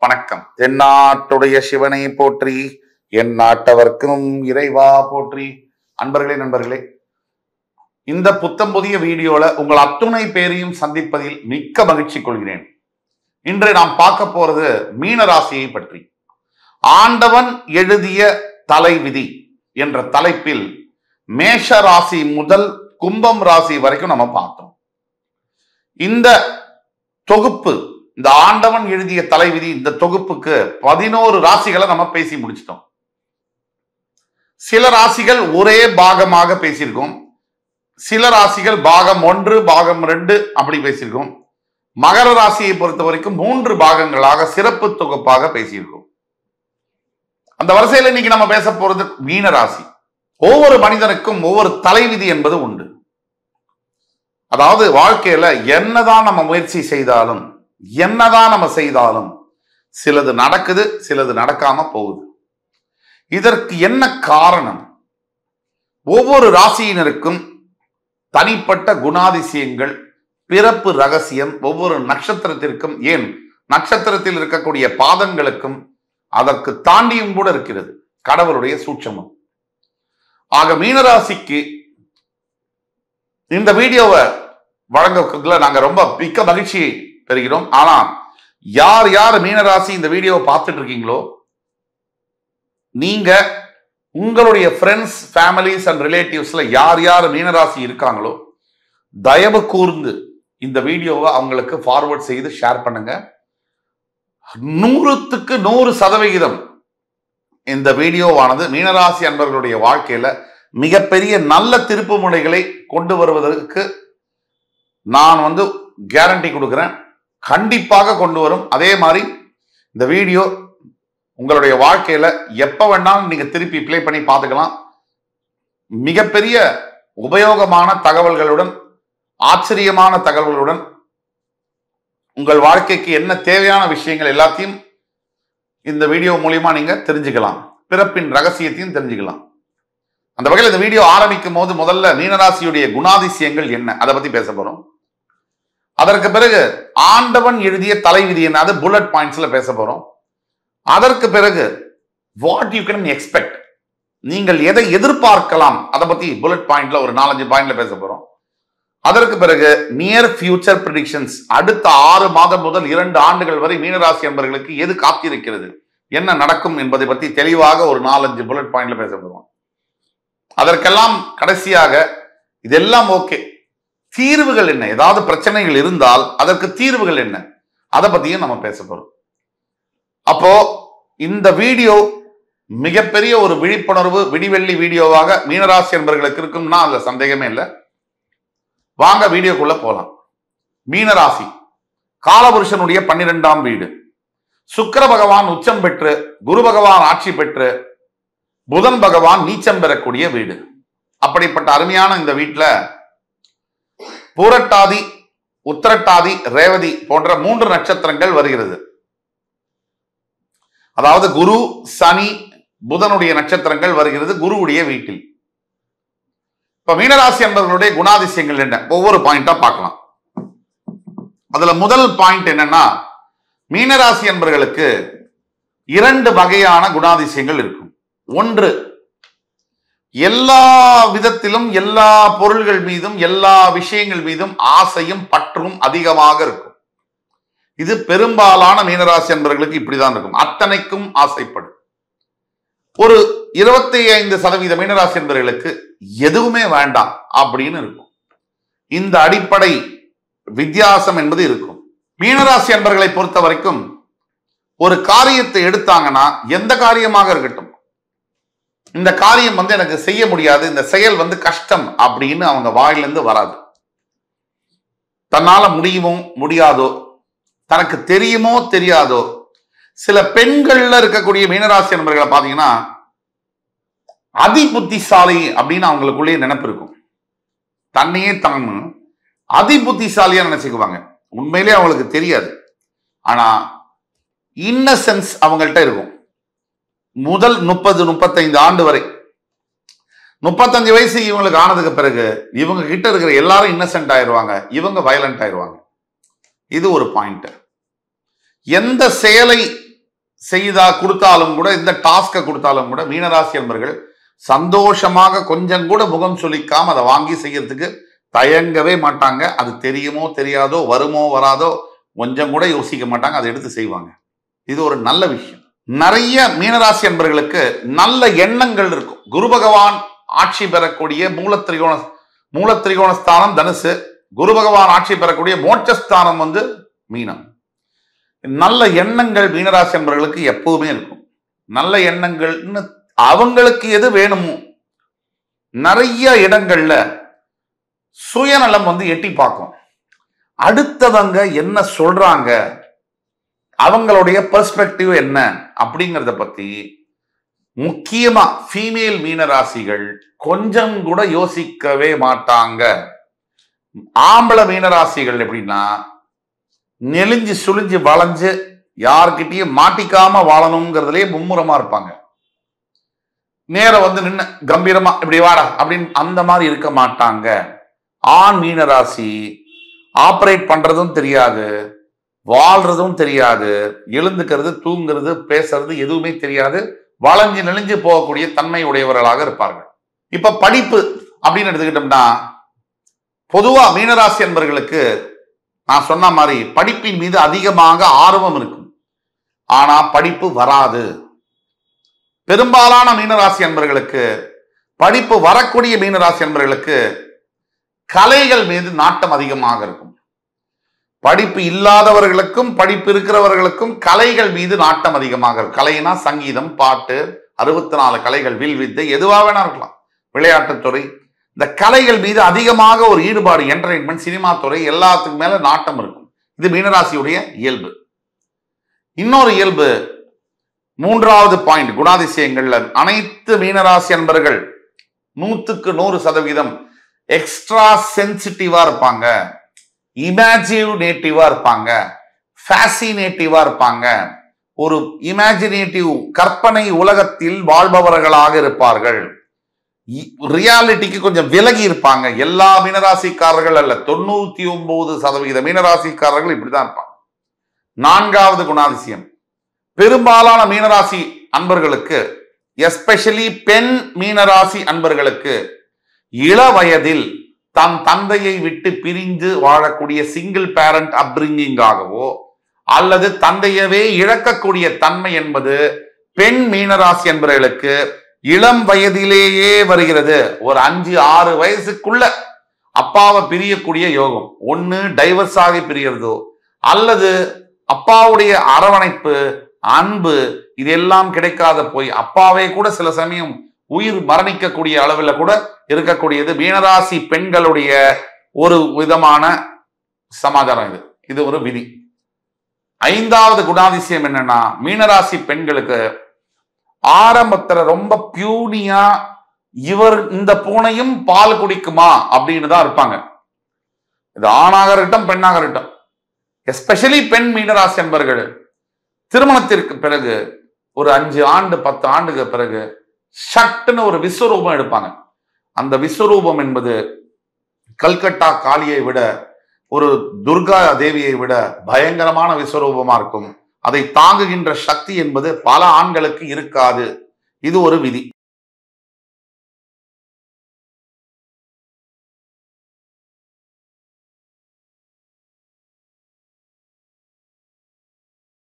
வணக்கம். தென்னாட்டுடைய சிவனை போற்றி, என் நாட்டவர்க்கும் இறைவா போற்றி. நண்பர்களே, இந்த புத்தம் புதிய வீடியோல உங்கள் அத்துணை பேரையும் சந்திப்பதில் மிக்க மகிழ்ச்சி கொள்கிறேன். இன்று நாம் பார்க்க போறது மீன ராசியை பற்றி. ஆண்டவன் எழுதிய தலைவிதி என்ற தலைப்பில் மேஷ ராசி முதல் கும்பம் ராசி வரைக்கும் நம்ம பார்த்தோம். இந்த தொகுப்பு, இந்த ஆண்டவன் எழுதிய தலைவிதி, இந்த தொகுப்புக்கு 11 ராசிகளை நம்ம பேசி முடிச்சிட்டோம். சில ராசிகள் ஒரே பாகமாக பேசியிருக்கோம், சில ராசிகள் பாகம் 1 பாகம் 2 அப்படி பேசியிருக்கோம். மகர ராசியை பொறுத்த வரைக்கும் 3 பாகங்களாக சிறப்பு தொகுப்பாக பேசியிருக்கோம். அந்த வரிசையில் இன்னைக்கு நம்ம பேச போறது மீன ராசி. ஒவ்வொரு மனிதனுக்கும் ஒவ்வொரு தலைவிதி என்பது உண்டு. அதாவது வாழ்க்கையில என்னதான் நம்ம முயற்சி செய்தாலும், என்னதான் நம்ம செய்தாலும் சிலது நடக்குது, சிலது நடக்காம போகுது. இதற்கு என்ன காரணம்? ஒவ்வொரு ராசியினருக்கும் தனிப்பட்ட குணாதிசயங்கள், பிறப்பு ரகசியம், ஒவ்வொரு நட்சத்திரத்திற்கும், ஏன் நட்சத்திரத்தில் இருக்கக்கூடிய பாதங்களுக்கும் அதற்கு தாண்டியும் கூட இருக்கிறது கடவுளுடைய சூட்சமம். ஆக மீனராசிக்கு இந்த வீடியோவை வழங்கல நாங்க ரொம்ப மிக்க மகிழ்ச்சி பெறுகிறோம். ஆனா யார் யார் மீனராசி இந்த வீடியோவை பார்த்துட்டு இருக்கீங்களோ, நீங்க உங்களுடைய ஃப்ரெண்ட்ஸ், ஃபேமிலிஸ் அண்ட் ரிலேட்டிவ்ஸ்ல யார் யார் மீனராசி இருக்காங்களோ, தயவு கூர்ந்து இந்த வீடியோவை அவங்களுக்கு ஃபார்வர்ட் செய்து ஷேர் பண்ணுங்க. 100க்கு 100% இந்த வீடியோவானது மீனராசி அன்பர்களுடைய வாழ்க்கையில மிகப்பெரிய நல்ல திருப்பு முனைகளை கொண்டு வருவதற்கு நான் கேரண்டி கொடுக்கிறேன். கண்டிப்பாக கொண்டு வரும். அதே மாதிரி இந்த வீடியோ உங்களுடைய வாழ்க்கையில எப்ப வேணாலும் நீங்க திருப்பி பிளே பண்ணி பார்த்துக்கலாம். மிகப்பெரிய உபயோகமான தகவல்களுடன், ஆச்சரியமான தகவல்களுடன் உங்கள் வாழ்க்கைக்கு என்ன தேவையான விஷயங்கள் எல்லாத்தையும் இந்த வீடியோ மூலியமா நீங்க தெரிஞ்சுக்கலாம். பிறப்பின் ரகசியத்தையும் தெரிஞ்சுக்கலாம். அந்த வகையில் இந்த வீடியோ ஆரம்பிக்கும் போது முதல்ல மீனராசியுடைய குணாதிசயங்கள் என்ன, அதை பத்தி பேச போறோம். அதற்கு பிறகு ஆண்டவன் எழுதிய தலைவிதி என்ன, அது புல்லட் பாயிண்ட்ஸ்ல பேச போறோம். அதற்கு பிறகு வாட் யூ கேன் எக்ஸ்பெக்ட், நீங்கள் எதை எதிர்பார்க்கலாம், அதை பத்தி புல்லட் பாயிண்ட்ல ஒரு 4-5 பாயிண்ட்ல பேச போறோம். அதற்கு பிறகு நியர் ஃபியூச்சர் ப்ரெடிக்ஷன்ஸ், அடுத்த 6 மாதம் முதல் 2 ஆண்டுகள் வரை மீனராசி என்பவர்களுக்கு எது காத்திருக்கிறது, என்ன நடக்கும் என்பதை பத்தி தெளிவாக ஒரு 4-5 புல்லட் பாயிண்ட்ல பேச போறோம். அதற்கெல்லாம் கடைசியாக இதெல்லாம் ஓகே, தீர்வுகள் என்ன, ஏதாவது பிரச்சனைகள் இருந்தால் அதற்கு தீர்வுகள் என்ன, அதை பத்தியும் நம்ம பேச போறோம். அப்போ இந்த வீடியோ மிகப்பெரிய ஒரு விழிப்புணர்வு விடிவெள்ளி வீடியோவாக மீனராசி என்பவர்களுக்கு இருக்கும்னா அதுல சந்தேகமே இல்லை. வாங்க வீடியோக்குள்ள போலாம். மீனராசி காலபுருஷனுடைய 12ஆம் வீடு. சுக்கிர பகவான் உச்சம் பெற்று, குரு பகவான் ஆட்சி பெற்று, புதன் பகவான் நீச்சம் பெறக்கூடிய வீடு. அப்படிப்பட்ட அருமையான இந்த வீட்டுல பூரட்டாதி, உத்திரட்டாதி, ரேவதி போன்ற 3 நட்சத்திரங்கள் வருகிறது. அதாவது குரு, சனி, புதனுடைய நட்சத்திரங்கள் வருகிறது குருவுடைய வீட்டில். இப்ப மீனராசி என்பவர்களுடைய குணாதிசயங்கள் என்ன, ஒவ்வொரு பாயிண்டா பார்க்கலாம். அதுல முதல் பாயிண்ட் என்னன்னா, மீனராசி என்பவர்களுக்கு 2 வகையான குணாதிசயங்கள் இருக்கும். ஒன்று, எல்லா விதத்திலும் எல்லா பொருள்கள் மீதும் எல்லா விஷயங்கள் மீதும் ஆசையும் பற்றும் அதிகமாக இருக்கும். இது பெரும்பாலான மீனராசி என்பவர்களுக்கு இப்படிதான் இருக்கும். அத்தனைக்கும் ஆசைப்படும். ஒரு 25% மீனராசி என்பவர்களுக்கு எதுவுமே வேண்டாம் அப்படின்னு இருக்கும். இந்த அடிப்படை வித்தியாசம் என்பது இருக்கும். மீனராசி என்பவர்களை பொறுத்த வரைக்கும் ஒரு காரியத்தை எடுத்தாங்கன்னா, எந்த காரியமாக இருக்கட்டும், இந்த காரியம் எனக்கு செய்ய முடியாது, இந்த செயல் கஷ்டம் அப்படின்னு அவங்க வாயிலிருந்து வராது. தன்னால முடியுமோ முடியாதோ, தனக்கு தெரியுமோ தெரியாதோ, சில பெண்கள்ல இருக்கக்கூடிய மீனராசி நண்பர்களை பாத்தீங்கன்னா அதி புத்திசாலி அப்படின்னு அவங்களுக்குள்ளேயே நினைப்பு இருக்கும். தன்னையே தான் அதி புத்திசாலியா நினைச்சுக்குவாங்க. உண்மையிலே அவங்களுக்கு தெரியாது. ஆனா இன்னசென்ஸ் அவங்கள்ட்ட இருக்கும். முதல் 30-35 ஆண்டு வரை, 35 வயசு இவங்களுக்கு ஆனதுக்கு பிறகு இவங்க கிட்ட இருக்கிற எல்லாரும் இன்னசென்ட் ஆயிடுவாங்க, இவங்க வயலண்ட் ஆயிடுவாங்க. இது ஒரு பாயிண்ட். எந்த செயலை கொடுத்தாலும் கூட, இந்த டாஸ்கை கொடுத்தாலும் கூட மீனராசி என்பர்கள் சந்தோஷமாக கொஞ்சம் கூட முகம் சுளிக்காம அதை வாங்கி செய்யறதுக்கு தயங்கவே மாட்டாங்க. அது தெரியுமோ தெரியாதோ, வருமோ வராதோ கொஞ்சம் கூட யோசிக்க மாட்டாங்க, அதை எடுத்து செய்வாங்க. இது ஒரு நல்ல விஷயம். நிறைய மீனராசி என்பர்களுக்கு நல்ல எண்ணங்கள் இருக்கும். குரு பகவான் ஆட்சி பெறக்கூடிய மூலத்திரிகோண ஸ்தானம் தனுசு, குரு பகவான் ஆட்சி பெறக்கூடிய மோட்சஸ்தானம் மீனம். நல்ல எண்ணங்கள் மீனராசி என்பவர்களுக்கு எப்பவுமே இருக்கும். நல்ல எண்ணங்கள்னு அவங்களுக்கு எது வேணுமோ நிறைய இடங்கள்ல சுயநலம் எட்டி பார்க்கும். அடுத்தவங்க என்ன சொல்றாங்க, அவங்களுடைய பெர்ஸ்பெக்டிவ் என்ன அப்படிங்கிறத பத்தி முக்கியமா ஃபீமேல் மீனராசிகள் கொஞ்சம் கூட யோசிக்கவே மாட்டாங்க. ஆம்பளை மீனராசிகள் எப்படின்னா நெளிஞ்சு சுழிஞ்சு வளைஞ்சு யார்கிட்டயும் மாட்டிக்காம வாழணுங்கிறதுலயே மும்முரமா இருப்பாங்க. நேரம் நின்று கம்பீரமா இப்படி வாடா அப்படின்னு அந்த மாதிரி இருக்க மாட்டாங்க. ஆண் மீனராசி ஆப்ரேட் பண்றதும் தெரியாது, வாழ்றதும் தெரியாது, எழுந்துக்கிறது, தூங்குறது, பேசுறது எதுவுமே தெரியாது, வளைஞ்சு நெளிஞ்சு போகக்கூடிய தன்மை உடையவர்களாக இருப்பார்கள். இப்ப படிப்பு அப்படின்னு எடுத்துக்கிட்டோம்னா பொதுவா மீனராசி என்பவர்களுக்கு நான் சொன்ன மாதிரி படிப்பின் மீது அதிகமாக ஆர்வம் இருக்கும். ஆனா படிப்பு வராது. பெரும்பாலான மீனராசி என்பவர்களுக்கு படிப்பு வரக்கூடிய மீனராசி என்பவர்களுக்கு கலைகள் மீது நாட்டம் அதிகமாக இருக்கும். படிப்பு இல்லாதவர்களுக்கும் படிப்பு இருக்கிறவர்களுக்கும் கலைகள் மீது நாட்டம் அதிகமாக இருக்கும். கலைனா சங்கீதம், பாட்டு, 64 கலைகள், வில் வித்தை, எதுவா வேணா இருக்கலாம், விளையாட்டுத்துறை, இந்த கலைகள் மீது அதிகமாக ஒரு ஈடுபாடு, என்டர்டைன்மெண்ட், சினிமா துறை எல்லாத்துக்கும் மேல நாட்டம் இருக்கும். இது மீனராசியுடைய இயல்பு. இன்னொரு இயல்பு, மூன்றாவது பாயிண்ட், குணாதிசயங்கள்ல அனைத்து மீனராசி என்பர்கள் 100% எக்ஸ்ட்ரா சென்சிட்டிவா இருப்பாங்க, இமேஜினேட்டிவா இருப்பாங்க, ஃபேசினேட்டிவா இருப்பாங்க. ஒரு இமேஜினேட்டிவ் கற்பனை உலகத்தில் வாழ்பவர்களாக இருப்பார்கள். ரியாலிட்டிக்கு கொஞ்சம் விலகி இருப்பாங்க. எல்லா மீனராசிக்காரர்கள் அல்ல, 99% மீனராசிக்காரர்கள் இப்படிதான் இருப்பாங்க. நான்காவது குணாதிசயம், பெரும்பாலான மீனராசி அன்பர்களுக்கு, எஸ்பெஷலி பெண் மீனராசி அன்பர்களுக்கு இள வயதில் தன் தந்தையை விட்டு பிரிந்து வாழக்கூடிய சிங்கிள் பேரண்ட் அப்ரிங்கிங்காகவோ அல்லது தந்தையவே இழக்கக்கூடிய தன்மை என்பது பெண் மீனராசி என்பவர்களுக்கு இளம் வயதிலேயே வருகிறது. ஒரு 5-6 வயசுக்குள்ள அப்பாவை பிரியக்கூடிய யோகம். ஒன்னு டைவர்ஸ் ஆகி பிரியறதோ அல்லது அப்பாவுடைய அரவணைப்பு, அன்பு இதெல்லாம் கிடைக்காத போய் அப்பாவே கூட சில சமயம் உயிர் மரணிக்கக்கூடிய அளவில் கூட இருக்கக்கூடியது மீனராசி பெண்களுடைய ஒரு விதமான சமாச்சாரம். இது ஒரு விதி. ஐந்தாவது குணாதிசயம் என்னன்னா, மீனராசி பெண்களுக்கு ஆரம்பத்துல ரொம்ப பியூனியா இவர் இந்த பூனையும் பால் குடிக்குமா அப்படின்னு தான் இருப்பாங்க. இது ஆணாக இருக்கட்டும் பெண்ணாக இருக்கட்டும். எஸ்பெஷலி பெண் மீனராசி என்பர்கள் திருமணத்திற்கு பிறகு ஒரு 5 ஆண்டு 10 ஆண்டுக்கு பிறகு சட்டுன்னு ஒரு விஸ்வரூபம் எடுப்பாங்க. அந்த விஸ்வரூபம் என்பது கல்கட்டா காளியை விட, ஒரு துர்கா தேவியை விட பயங்கரமான விஸ்வரூபமா இருக்கும். அதை தாங்குகின்ற சக்தி என்பது பல ஆண்களுக்கு இருக்காது. இது ஒரு விதி.